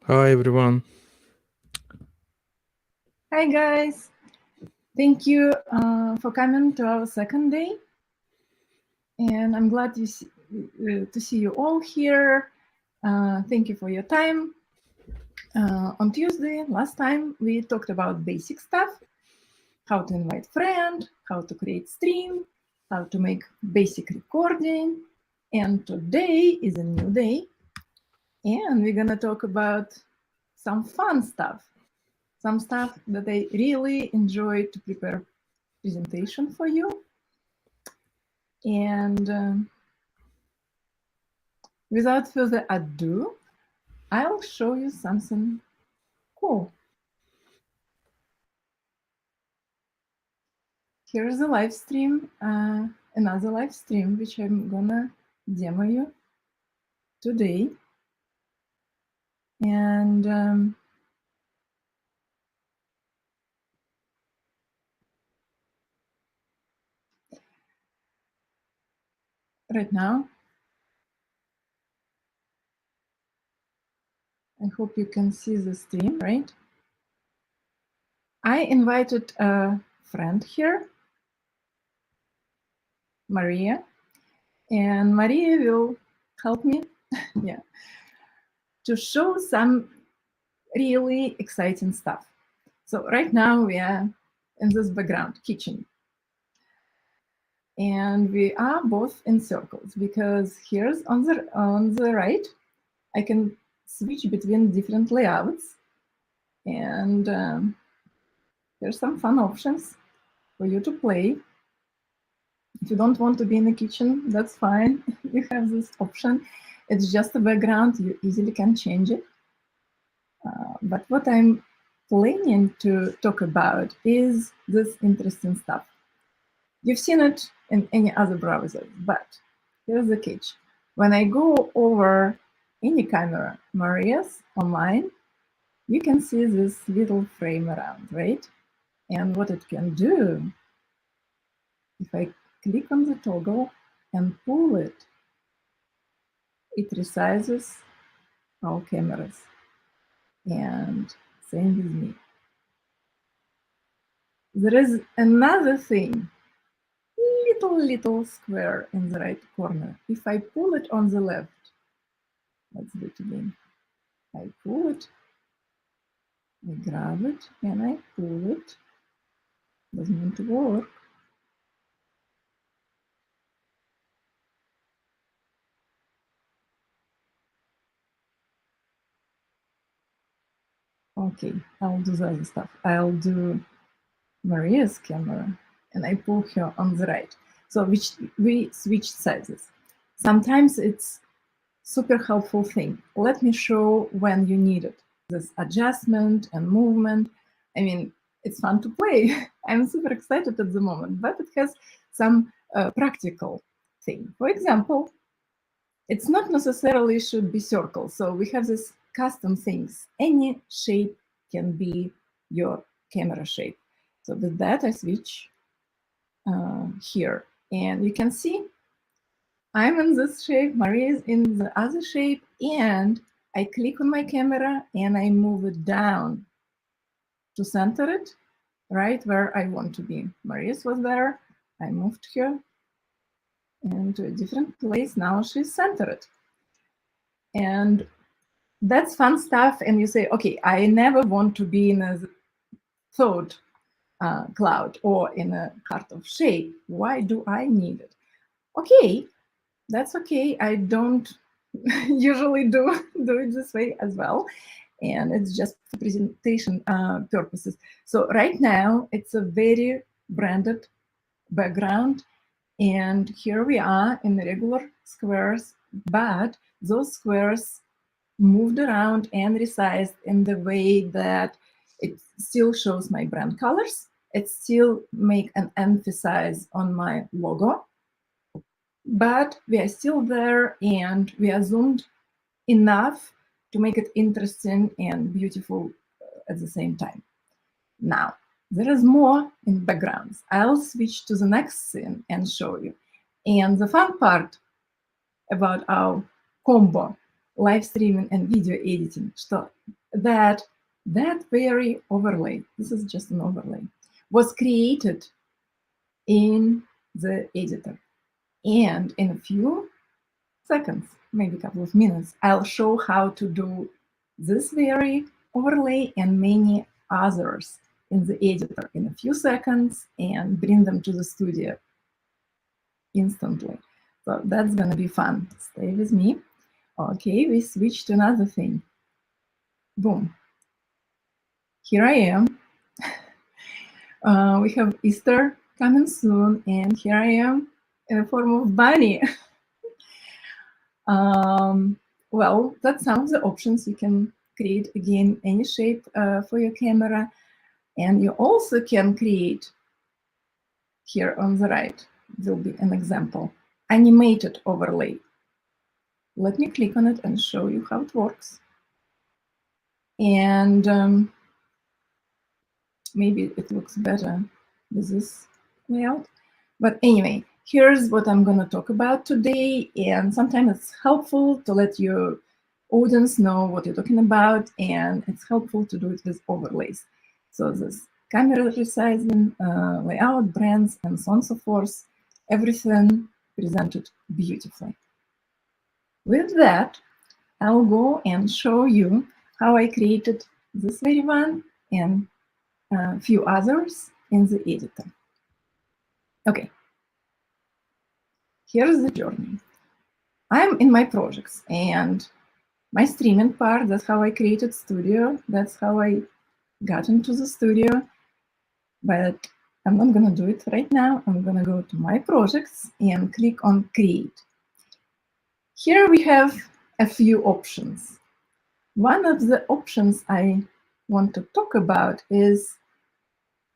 Hi everyone. Hi guys, thank you for coming to our second day, and I'm glad to see you all here. Thank you for your time. On Tuesday, last time, we talked about basic stuff, how to invite friend, how to create stream, how to make basic recording, and today is a new day, and we're gonna talk about some fun stuff, some stuff that I really enjoy to prepare presentation for you. And without further ado, I'll show you something cool. Here's a live stream, another live stream, which I'm gonna demo you today. And right now, I hope you can see the stream, right? I invited a friend here, Maria, and Maria will help me yeah, to show some really exciting stuff. So right now we are in this background kitchen. And we are both in circles because here's on the right, I can switch between different layouts. And there's some fun options for you to play. If you don't want to be in the kitchen, that's fine. You have this option. It's just a background. You easily can change it. But what I'm planning to talk about is this interesting stuff. You've seen it in any other browser, but here's the catch. When I go over any camera, Maria's online, you can see this little frame around, right? And what it can do, if I click on the toggle and pull it, it resizes our cameras. And same with me. There is another thing, little square in the right corner. If I pull it on the left, let's do it again. I pull it, I grab it, and I pull it. Doesn't want to work. Okay, I'll do the other stuff. I'll do Maria's camera, and I pull her on the right. So we switch sizes. Sometimes it's super helpful thing. Let me show when you need it. This adjustment and movement. I mean, it's fun to play. I'm super excited at the moment, but it has some practical thing. For example, it's not necessarily should be circle. So we have this custom things. Any shape can be your camera shape. So with that, I switch here. And you can see I'm in this shape, Maria is in the other shape, and I click on my camera and I move it down to center it right where I want to be. Maria's was there, I moved her into a different place. Now she's centered. And that's fun stuff. And you say, okay, I never want to be in a thought cloud or in a heart of shape. Why do I need it? Okay, that's okay. I don't usually do it this way as well. And it's just for presentation purposes. So right now, it's a very branded background. And here we are in the regular squares, but those squares moved around and resized in the way that it still shows my brand colors. It still make an emphasis on my logo, but we are still there and we are zoomed enough to make it interesting and beautiful at the same time. Now, there is more in backgrounds. I'll switch to the next scene and show you. And the fun part about our combo live streaming and video editing, that very overlay, this is just an overlay, was created in the editor. And in a few seconds, maybe a couple of minutes, I'll show how to do this very overlay and many others in the editor in a few seconds and bring them to the studio instantly. So that's going to be fun. Stay with me. Okay, we switch to another thing. Boom. Here I am. We have Easter coming soon, and here I am in the form of bunny. Well, that's some of the options. You can create, again, any shape for your camera. And you also can create, here on the right, will be an example, animated overlay. Let me click on it and show you how it works. And maybe it looks better with this layout. But anyway, here's what I'm going to talk about today. And sometimes it's helpful to let your audience know what you're talking about, and it's helpful to do it with overlays. So this camera resizing, layout, brands, and so on and so forth, everything presented beautifully. With that, I'll go and show you how I created this very one and a few others in the editor. Okay, here's the journey. I'm in my projects and my streaming part, that's how I created studio. That's how I got into the studio. But I'm not going to do it right now. I'm going to go to my projects and click on create. Here we have a few options. One of the options I want to talk about is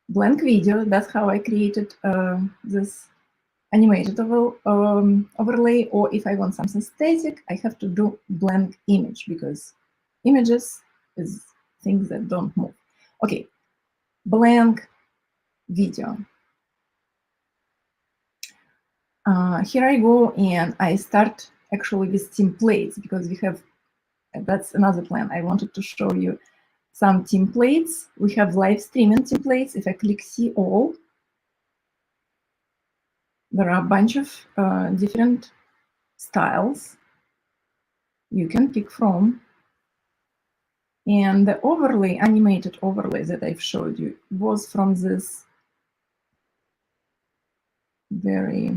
blank video. That's how I created this animated overlay, or if I want something static, I have to do blank image, because images is things that don't move. Okay, blank video. Here I go and I start actually with templates, because we have, that's another plan. I wanted to show you some templates. We have live streaming templates. If I click see all, there are a bunch of different styles you can pick from. And the overlay, animated overlay that I've showed you, was from this very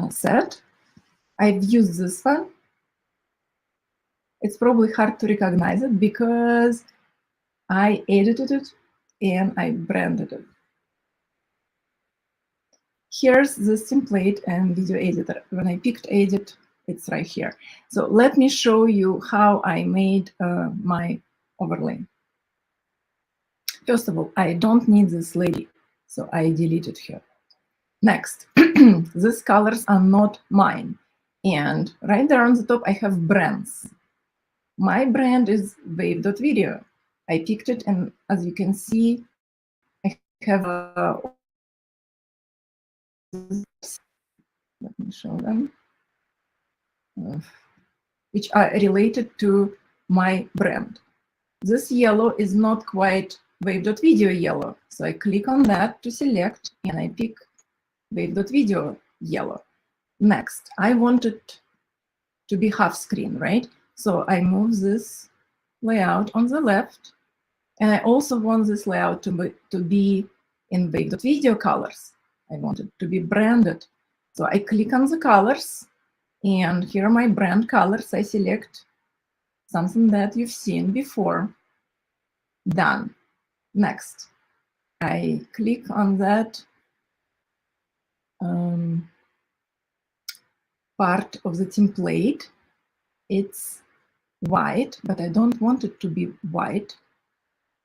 set. I've used this one. It's probably hard to recognize it because I edited it and I branded it. Here's this template and video editor. When I picked edit, it's right here. So let me show you how I made my overlay. First of all, I don't need this lady, so I deleted her. Next, these colors are not mine. And right there on the top, I have brands. My brand is Wave.video. I picked it, and as you can see, I have let me show them, which are related to my brand. This yellow is not quite Wave.video yellow, so I click on that to select, and I pick Wave.video yellow. Next, I want it to be half screen, right? So I move this layout on the left, and I also want this layout to be in Wave.video colors. I want it to be branded. So I click on the colors, and here are my brand colors. I select something that you've seen before. Done. Next, I click on that part of the template. It's white, but I don't want it to be white.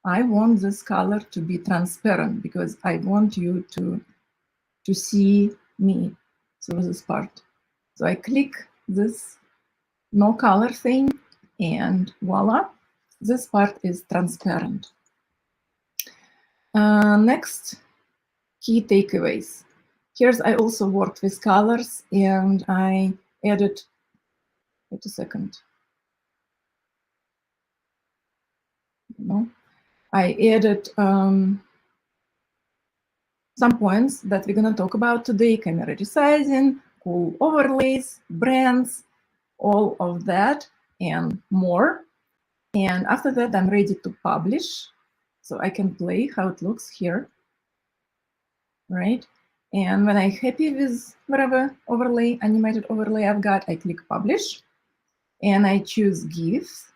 I want this color to be transparent, because I want you to see me through this part. So I click this no color thing, and voila, this part is transparent. Next, key takeaways. Here's, I also worked with colors, and I added Wait a second. No, I added some points that we're going to talk about today: camera resizing, cool overlays, brands, all of that and more. And after that, I'm ready to publish. So I can play how it looks here, right? And when I'm happy with whatever overlay, animated overlay I've got, I click publish and I choose GIF.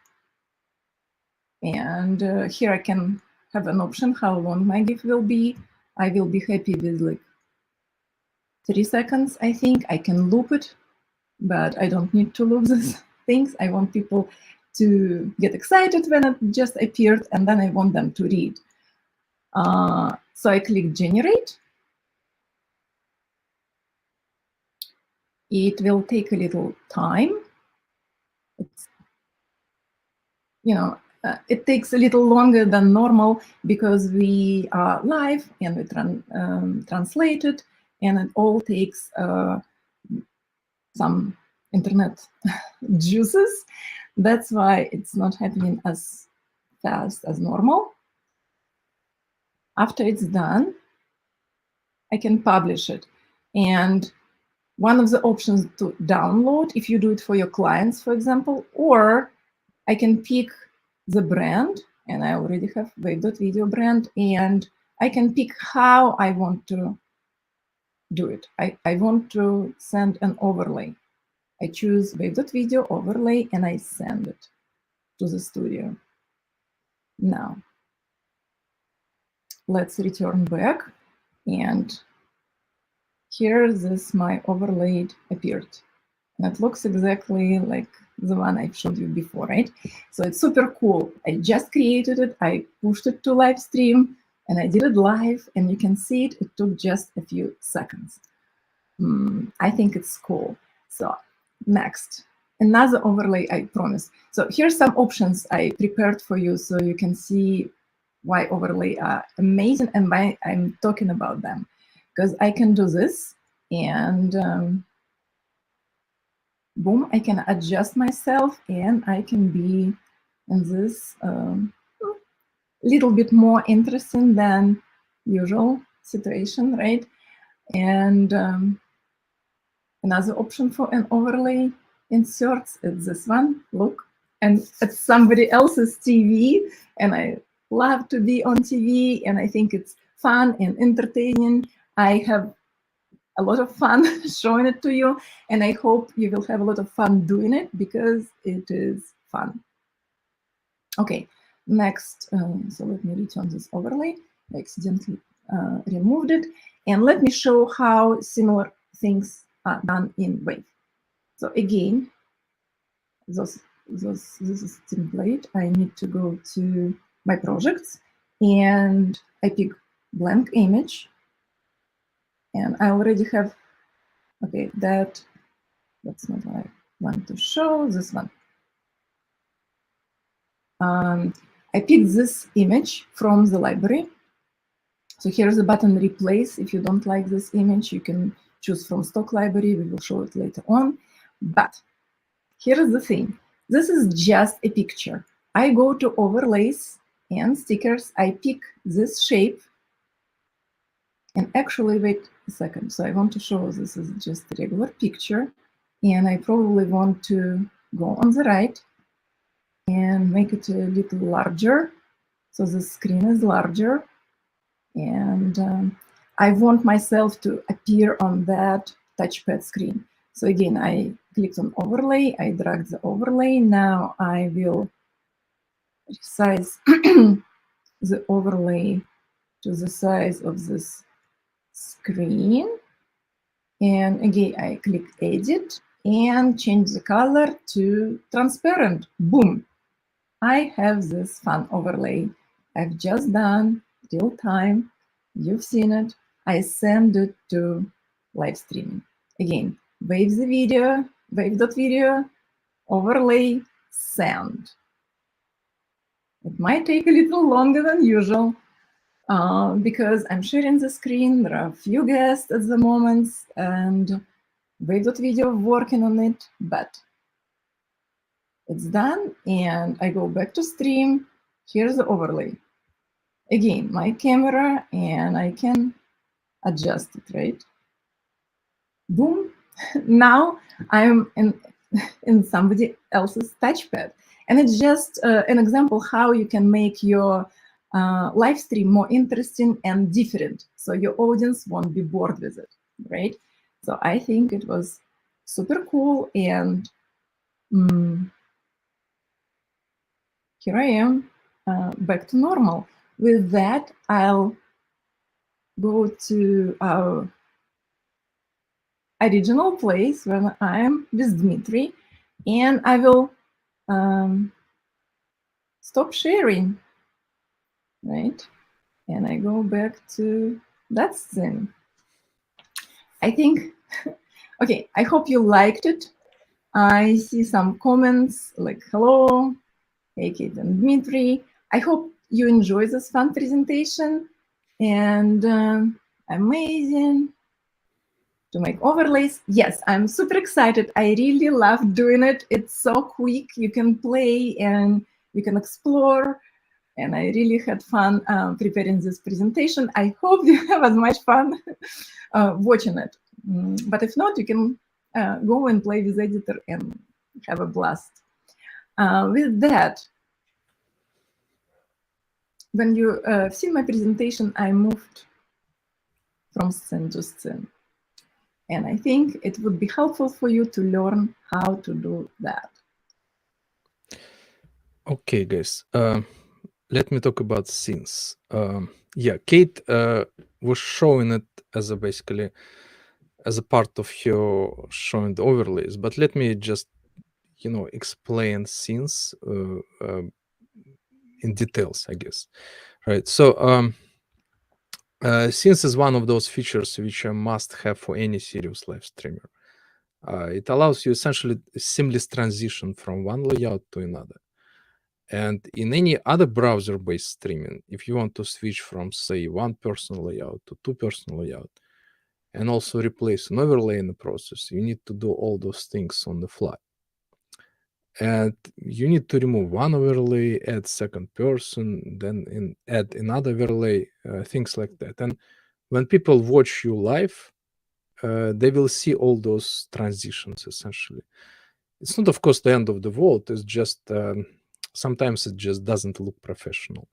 And here I can have an option how long my GIF will be. I will be happy with like 3 seconds, I think. I can loop it, but I don't need to loop these things. I want people to get excited when it just appeared, and then I want them to read. So I click generate. It will take a little time. It's, it takes a little longer than normal because we are live and we translate it, and it all takes some internet juices. That's why it's not happening as fast as normal. After it's done, I can publish it. And one of the options to download, if you do it for your clients, for example, or I can pick the brand, and I already have Wave.video brand, and I can pick how I want to do it. I want to send an overlay. I choose Wave.video overlay and I send it to the studio. Now, let's return back, and here this my overlay appeared. And it looks exactly like the one I showed you before, right? So it's super cool. I just created it, I pushed it to live stream, and I did it live, and you can see it. It took just a few seconds. I think it's cool. So next, another overlay I promised. So here's some options I prepared for you so you can see why overlay are amazing and why I'm talking about them. Because I can do this, and boom, I can adjust myself, and I can be in this little bit more interesting than usual situation, right? And another option for an overlay inserts is this one. Look, and it's somebody else's TV, and I love to be on TV, and I think it's fun and entertaining. I have a lot of fun showing it to you, and I hope you will have a lot of fun doing it because it is fun. Okay, next, so let me return this overlay. I accidentally removed it, and let me show how similar things are done in Wave. So again, this is template. I need to go to my projects, and I pick blank image, and I already have, okay, that's not what I want to show, this one. I picked this image from the library. So here's the button replace. If you don't like this image, you can choose from stock library. We will show it later on. But here's the thing. This is just a picture. I go to overlays and stickers. I pick this shape. And actually, wait a second. So I want to show this is just a regular picture. And I probably want to go on the right and make it a little larger. So the screen is larger. And I want myself to appear on that touchpad screen. So again, I clicked on overlay, I dragged the overlay. Now I will resize the overlay to the size of this screen. And again, I click edit and change the color to transparent. Boom! I have this fun overlay I've just done real time. You've seen it. I send it to live streaming. Again, Wave.video, overlay, send. It might take a little longer than usual because I'm sharing the screen. There are a few guests at the moment, and Wave.video working on it, but it's done, and I go back to stream. Here's the overlay. Again, my camera, and I can adjust it, right? Boom. Now I'm in somebody else's touchpad. And it's just an example how you can make your live stream more interesting and different, so your audience won't be bored with it, right? So I think it was super cool, and here I am, back to normal. With that, I'll go to our original place when I'm with Dmitry, and I will stop sharing, right? And I go back to that scene. I think, okay, I hope you liked it. I see some comments like, hello, hey, Kate and Dmitry. I hope you enjoy this fun presentation, and amazing to make overlays. Yes, I'm super excited. I really love doing it. It's so quick. You can play and you can explore. And I really had fun preparing this presentation. I hope you have as much fun watching it. But if not, you can go and play with editor and have a blast. With that, when you see my presentation, I moved from scene to scene. And I think it would be helpful for you to learn how to do that. Okay, guys. Let me talk about scenes. Yeah, Kate was showing it as a basically as a part of her showing the overlays, but let me just explain scenes in details, I guess. Right. So scenes is one of those features which a must have for any serious live streamer. It allows you essentially a seamless transition from one layout to another. And in any other browser-based streaming, if you want to switch from, say, one-person layout to two-person layout, and also replace an overlay in the process, you need to do all those things on the fly. And you need to remove one overlay, add second person, then add another overlay, things like that. And when people watch you live, they will see all those transitions, essentially. It's not, of course, the end of the world. It's just sometimes it just doesn't look professional.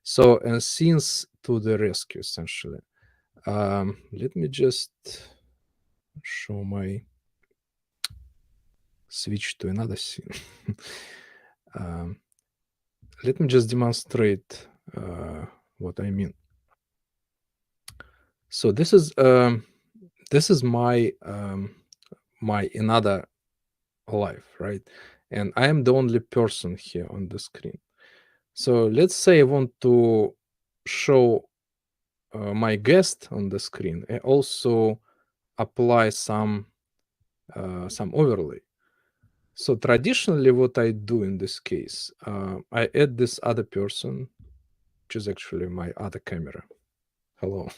So, and scenes to the rescue, essentially. Let me just show my switch to another scene. Let me just demonstrate what I mean. So this is my my another life, right? And I am the only person here on the screen. So let's say I want to show my guest on the screen and also apply some overlay. So traditionally, what I do in this case, I add this other person, which is actually my other camera. Hello.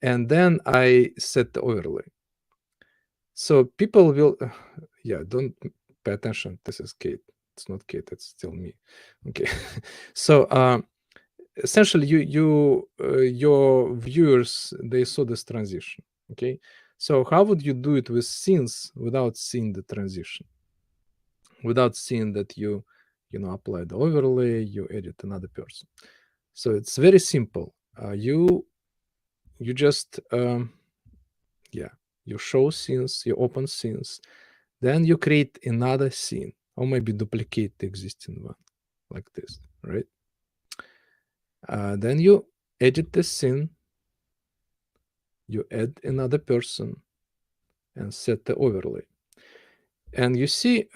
And then I set the overlay. So people will, yeah, don't pay attention. This is Kate. It's not Kate. It's still me. Okay. So essentially, your viewers, they saw this transition. Okay. So how would you do it with scenes without seeing the transition? Without seeing that you apply the overlay, you edit another person. So it's very simple. You just you show scenes, you open scenes, then you create another scene, or maybe duplicate the existing one, like this, right? Then you edit the scene, you add another person, and set the overlay. And you see,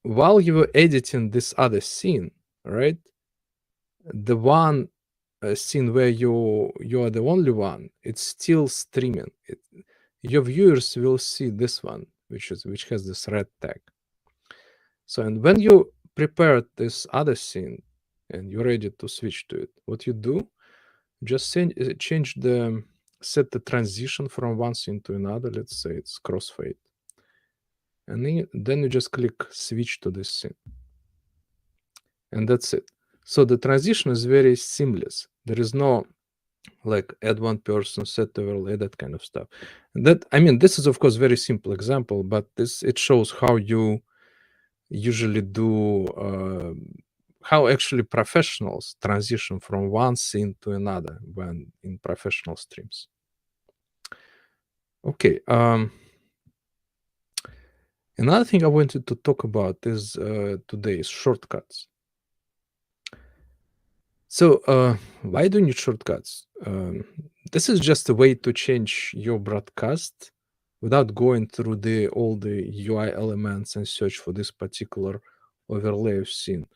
while you were editing this other scene, right, the one scene where you are the only one, it's still streaming. Your viewers will see this one, which has this red tag. So, and when you prepare this other scene and you're ready to switch to it, what you do, just set the transition from one scene to another. Let's say it's crossfade, and then you just click switch to this scene, and that's it. So the transition is very seamless. There is no like add one person, set overlay, that kind of stuff. And that, I mean, this is of course very simple example, but it shows how you usually do how actually professionals transition from one scene to another when in professional streams. Okay. Another thing I wanted to talk about is today is shortcuts. So why do you need shortcuts? This is just a way to change your broadcast without going through all the UI elements and search for this particular overlay of scene.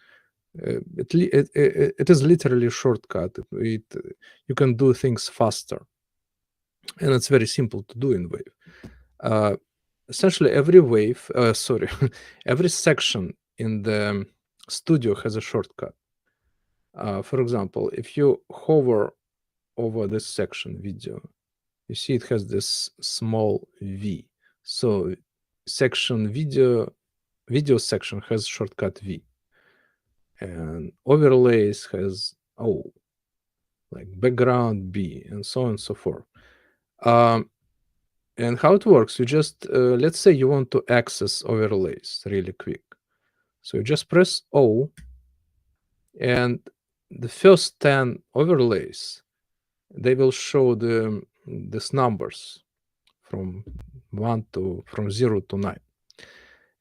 It is literally a shortcut. You can do things faster, and it's very simple to do in Wave. Essentially, every wave, every section in the studio has a shortcut. For example, if you hover over this section video, you see it has this small V. So section video section has shortcut V, and overlays has O, like background B, and so on and so forth. And how it works, you just let's say you want to access overlays really quick, so you just press O, and the first 10 overlays, they will show these numbers from 0 to 9.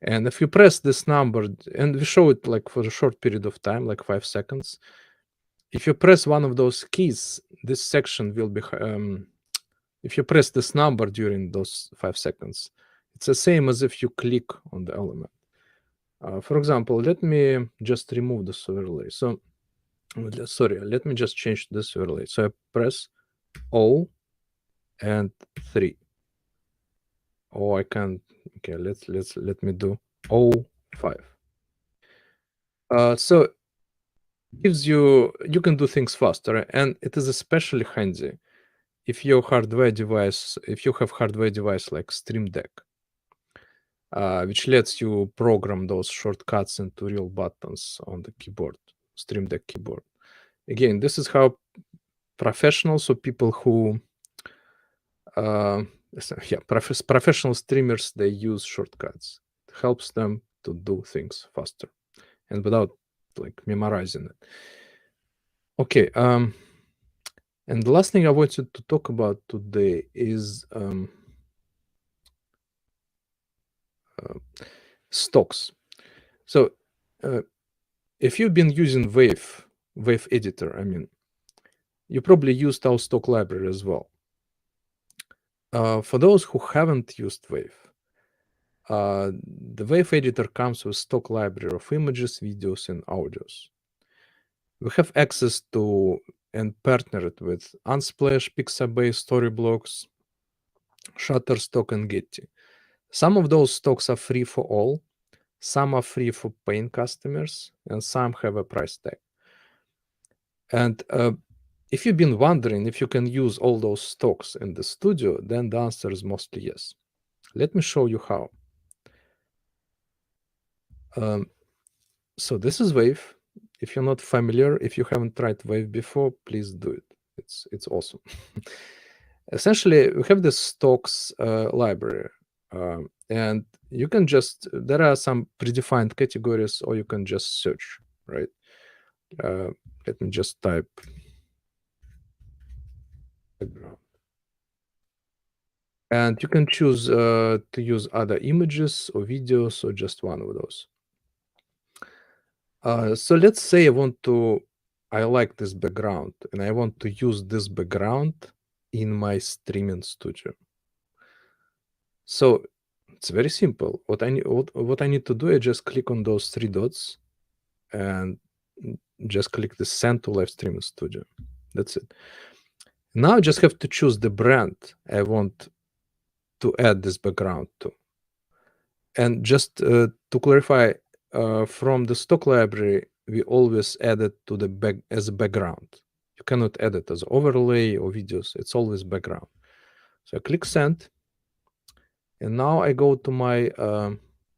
And if you press this number, and we show it like for a short period of time, like 5 seconds, if you press one of those keys, this section will be if you press this number during those 5 seconds, it's the same as if you click on the element. For example, let me just remove this overlay. So sorry, let me just change this overlay. So I press O and 3. Oh, I can. Okay, let me do O5. So gives you can do things faster, and it is especially handy if your hardware device, if you have hardware device like Stream Deck, which lets you program those shortcuts into real buttons on the keyboard, Stream Deck keyboard. Again, this is how professionals or people who professional streamers, they use shortcuts. It helps them to do things faster and without like memorizing it. Okay, and the last thing I wanted to talk about today is stocks. So if you've been using Wave editor, I mean, you probably used our stock library as well. For those who haven't used Wave, the Wave editor comes with stock library of images, videos, and audios. We have access to and partnered with Unsplash, Pixabay, Storyblocks, Shutterstock, and Getty. Some of those stocks are free for all, some are free for paying customers, and some have a price tag. And if you've been wondering if you can use all those stocks in the studio, then the answer is mostly yes. Let me show you how. So this is Wave. If you're not familiar, if you haven't tried Wave before, please do it. It's awesome. Essentially, we have this stocks library, and you can just, there are some predefined categories, or you can just search, right? Let me just type background. And you can choose to use other images or videos or just one of those. So let's say I like this background and I want to use this background in my streaming studio. So it's very simple. What I need to do is just click on those 3 dots and just click the Send to Live Streaming Studio. That's it. Now I just have to choose the brand I want to add this background to. And just to clarify, from the stock library, we always add it to the as a background. You cannot add it as overlay or videos. It's always background. So I click Send. And now I go to my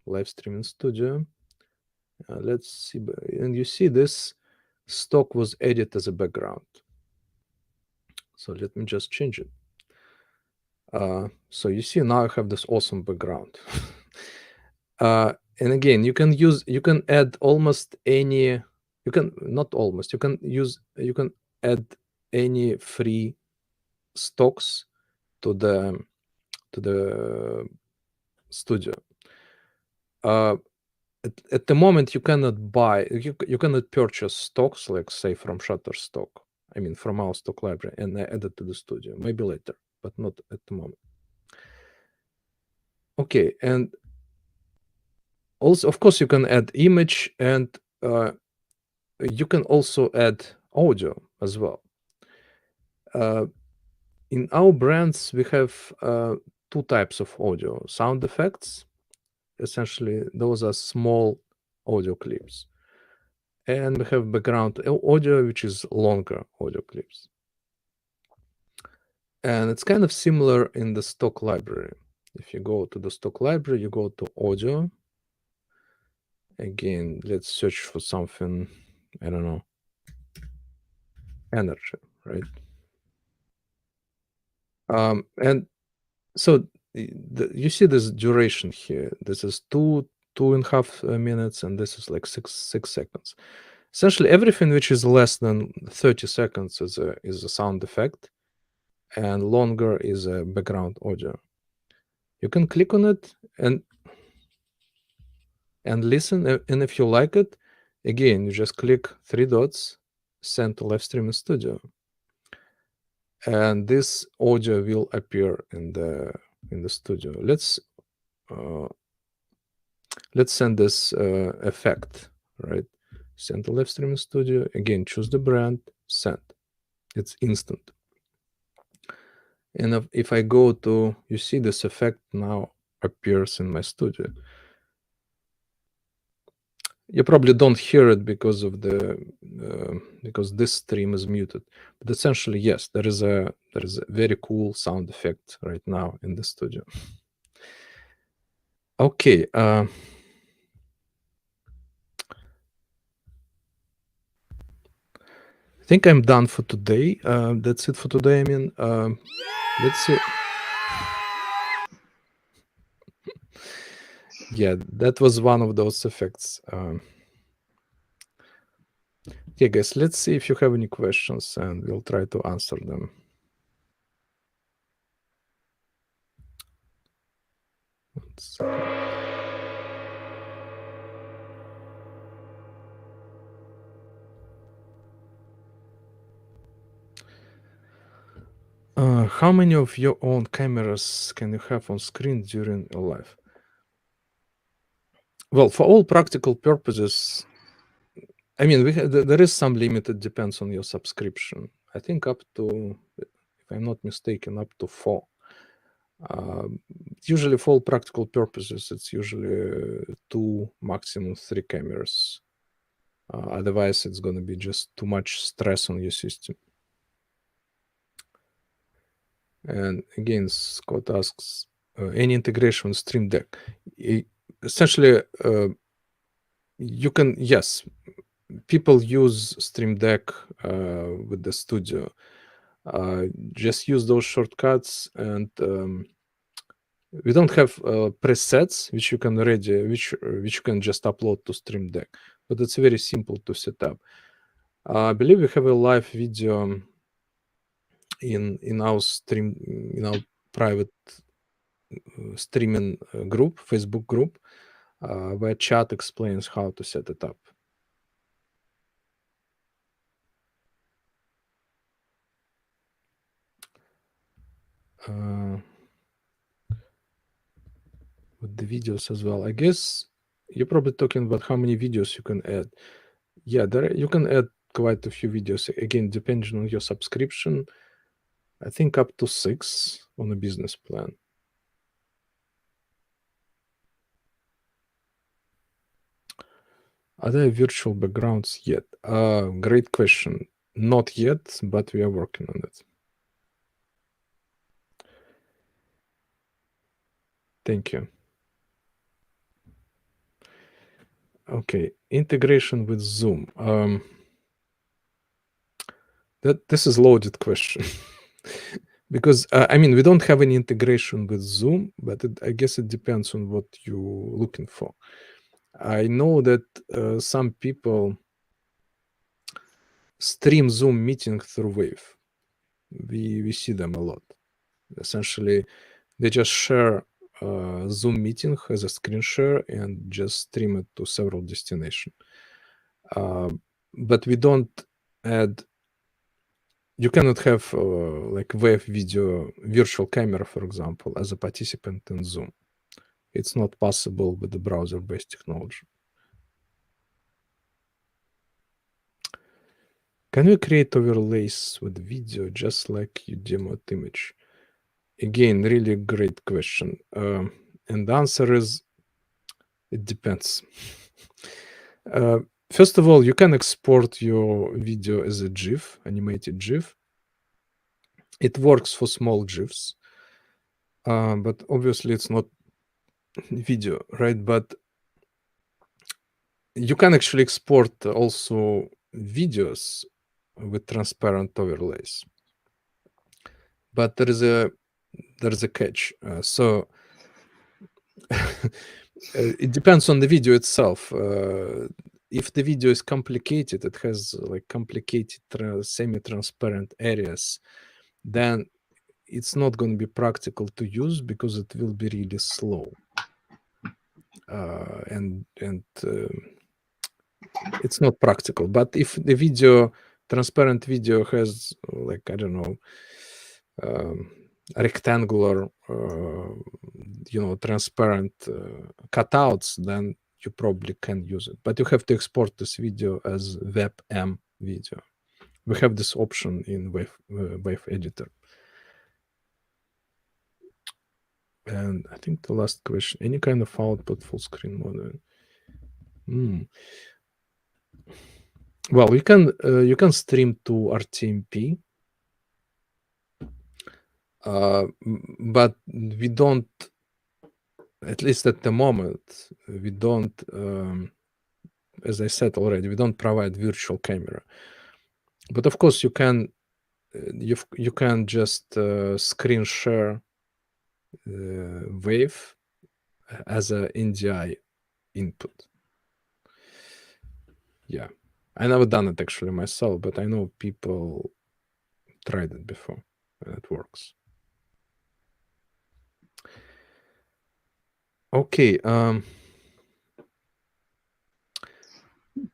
live streaming studio. Let's see, and you see this stock was added as a background. So let me just change it. So you see now I have this awesome background. And again, you can add almost any, you can add any free stocks to the studio. At the moment, you cannot buy, you cannot purchase stocks, like say from Shutterstock. I mean, from our stock library, and add it to the studio. Maybe later, but not at the moment. Okay, and also, of course, you can add image, and you can also add audio as well. In our brands, we have two types of audio: sound effects. Essentially, those are small audio clips, and we have background audio, which is longer audio clips. And it's kind of similar in the stock library. If you go to the stock library, you go to audio. Again, let's search for something, I don't know, energy, right? And so you see this duration here. This is 2.5 minutes, and this is like 6 seconds. Essentially, everything which is less than 30 seconds is a sound effect, and longer is a background audio. You can click on it and listen, and if you like it, again, you just click 3 dots, send to live streaming studio, and this audio will appear in the studio. Let's send this effect, right? Send to live streaming studio. Again, choose the brand, send. It's instant. And if I go to, you see this effect now appears in my studio. You probably don't hear it because of the because this stream is muted. But essentially, yes, there is a very cool sound effect right now in the studio. Okay. I think I'm done for today. That's it for today. I mean, let's see. Yeah, that was one of those effects. Okay, guys, let's see if you have any questions, and we'll try to answer them. Let's see. How many of your own cameras can you have on screen during a live? Well, for all practical purposes, I mean, there is some limit. It depends on your subscription. I think up to, if I'm not mistaken, up to 4. Usually, for all practical purposes, it's usually 2, maximum 3 cameras. Otherwise, it's going to be just too much stress on your system. And again, Scott asks, any integration with Stream Deck? Essentially, you can, yes, people use Stream Deck with the studio. Just use those shortcuts, and we don't have presets which you can which you can just upload to Stream Deck, but it's very simple to set up. I believe we have a live video in our private streaming group, Facebook group, where chat explains how to set it up. With the videos as well, I guess you're probably talking about how many videos you can add. Yeah, you can add quite a few videos. Again, depending on your subscription, I think up to 6 on a business plan. Are there virtual backgrounds yet? Great question. Not yet, but we are working on it. Thank you. Okay, integration with Zoom. This is loaded question. Because I mean, we don't have any integration with Zoom, but I guess it depends on what you're looking for. I know that some people stream Zoom meeting through Wave. We see them a lot. Essentially, they just share Zoom meeting as a screen share and just stream it to several destinations. But we don't add. You cannot have like Wave.video virtual camera, for example, as a participant in Zoom. It's not possible with the browser-based technology. Can we create overlays with video just like you demoed image? Again, really great question. And the answer is, it depends. First of all, you can export your video as a GIF, animated GIF. It works for small GIFs, but obviously it's not video, right? But you can actually export also videos with transparent overlays. But there is a catch. So it depends on the video itself. If the video is complicated, it has like complicated semi-transparent areas, then it's not going to be practical to use because it will be really slow. And it's not practical. But if the video, transparent video, has like, I don't know, rectangular, transparent cutouts, then you probably can use it. But you have to export this video as WebM video. We have this option in Wave editor. And I think the last question: any kind of output full screen mode? Well, you can stream to RTMP, but we don't. At least at the moment, we don't. As I said already, we don't provide virtual camera. But of course, you can. You can just screen share Wave as a NDI input. Yeah, I never done it actually myself, but I know people tried it before, and it works. Okay.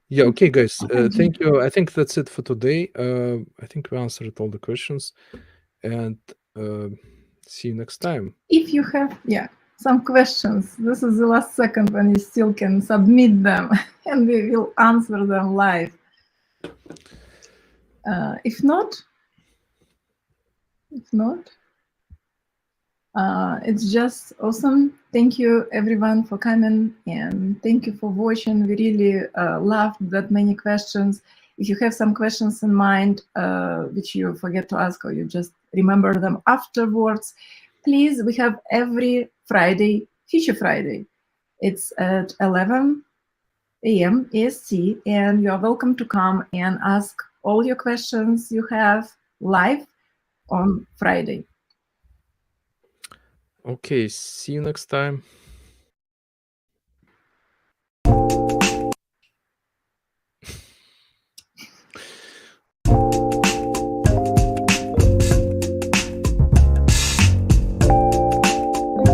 Yeah. Okay, guys. Thank you. I think that's it for today. I think we answered all the questions, and see you next time. If you have, some questions, this is the last second when you still can submit them, and we will answer them live. If not, it's just awesome. Thank you everyone for coming, and thank you for watching. We really loved that many questions. If you have some questions in mind which you forget to ask, or you just remember them afterwards, please, we have every Friday, Future Friday. It's at 11 a.m. EST, and you are welcome to come and ask all your questions you have live on Friday. Okay, see you next time.